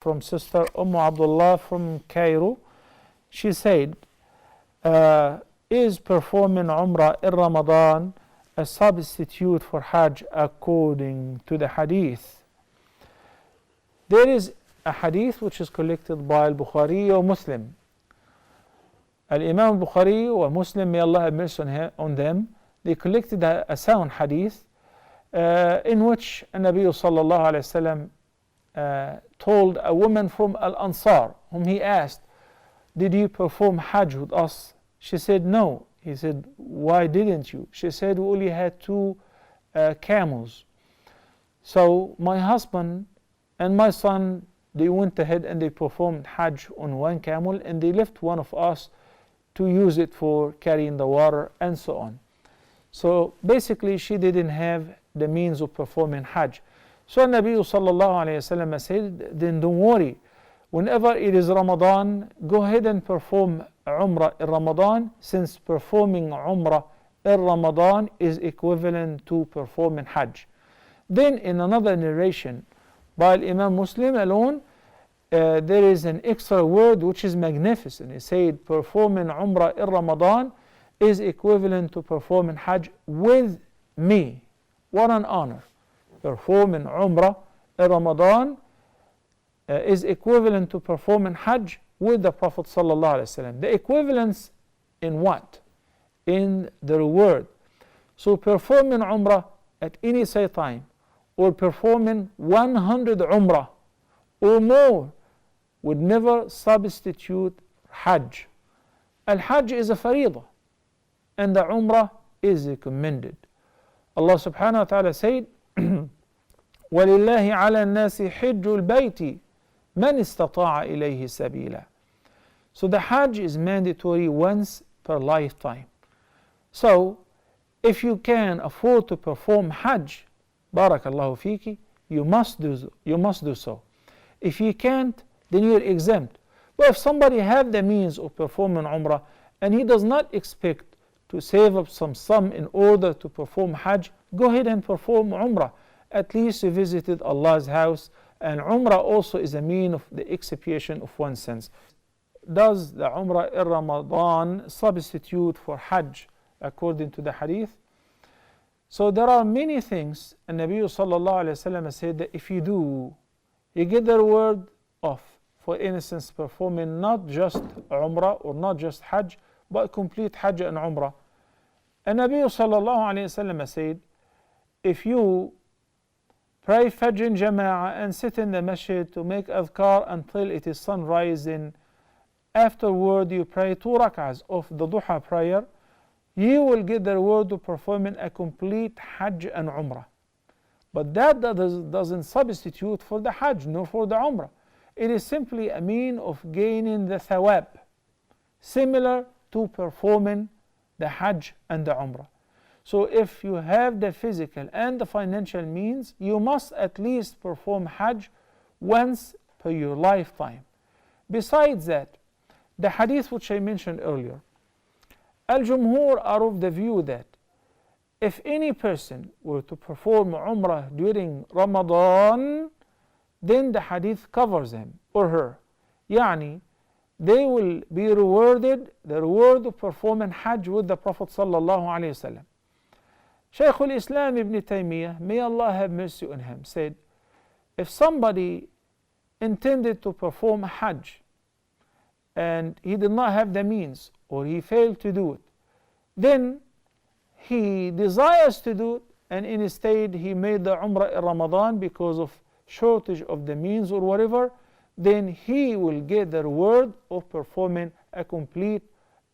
from Sister Abdullah from Cairo. She said, is performing Umrah in Ramadan a substitute for Hajj according to the hadith? There is a hadith which is collected by Al-Bukhari or Muslim. Al-Imam Bukhari or Muslim, may Allah have mercy on them, they collected a sound hadith in which Nabi sallallahu alayhi wasallam told a woman from Al-Ansar, whom he asked, did you perform Hajj with us? She said, no. He said, why didn't you? She said, we only had two camels. So my husband and my son, they went ahead and they performed Hajj on one camel, and they left one of us to use it for carrying the water and so on. So basically she didn't have the means of performing Hajj. So Nabi sallallahu alayhi wasallam said, then don't worry. Whenever it is Ramadan, go ahead and perform Umrah in Ramadan, since performing Umrah in Ramadan is equivalent to performing Hajj. Then in another narration by Imam Muslim alone, there is an extra word which is magnificent. He said, performing Umrah in Ramadan is equivalent to performing Hajj with me. What an honor. Performing Umrah in Ramadan is equivalent to performing Hajj with the Prophet sallallahu alaihi wasallam. The equivalence in what? In the reward. So performing Umrah at any say time, or performing 100 Umrah or more, would never substitute Hajj. Al-Hajj is a faridah, and the Umrah is recommended. Allah subhanahu wa ta'ala said, وَلِلَّهِ عَلَى النَّاسِ حِجُّ الْبَيْتِ مَنِ اسْتَطَاعَ إِلَيْهِ سَبِيلًا. So the Hajj is mandatory once per lifetime. So if you can afford to perform Hajj, barakallahu fiki, you must do so. If you can't, then you're exempt. But if somebody have the means of performing Umrah and he does not expect to save up some sum in order to perform Hajj, go ahead and perform Umrah. At least you visited Allah's house, and Umrah also is a mean of the expiation of one's sins. Does the Umrah in Ramadan substitute for Hajj according to the hadith? So there are many things, and Nabi sallallahu alayhi wasallam said that if you do, you get the reward of, for instance, performing not just Umrah or not just Hajj, but complete Hajj and Umrah. And Nabi sallallahu alayhi wasallam said, if you pray Fajr in Jama'ah and sit in the masjid to make adhkar until it is sunrise, and afterward you pray 2 rak'ahs of the duha prayer, you will get the reward of performing a complete Hajj and Umrah. But that doesn't substitute for the Hajj nor for the Umrah. It is simply a mean of gaining the thawab, similar to performing the Hajj and the Umrah. So if you have the physical and the financial means, you must at least perform Hajj once per your lifetime. Besides that, the hadith which I mentioned earlier, Al-Jumhur are of the view that if any person were to perform Umrah during Ramadan, then the hadith covers him or her. Yani, they will be rewarded the reward of performing Hajj with the Prophet sallallahu alaihi wasallam. Shaykh al-Islam Ibn Taymiyyah, may Allah have mercy on him, said, if somebody intended to perform Hajj and he did not have the means, or he failed to do it, then he desires to do it, and instead he made the Umrah in Ramadan because of shortage of the means or whatever, then he will get the reward of performing a complete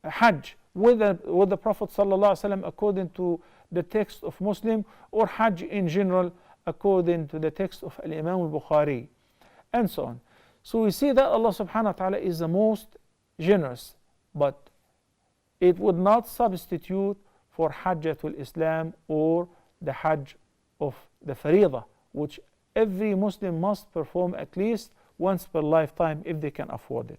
Hajj with the Prophet ﷺ according to the text of Muslim, or Hajj in general according to the text of Al-Imam al-Bukhari, and so on. So we see that Allah subhanahu wa ta'ala is the most generous, but it would not substitute for Hajjatul Islam or the Hajj of the Faridah, which every Muslim must perform at least once per lifetime if they can afford it.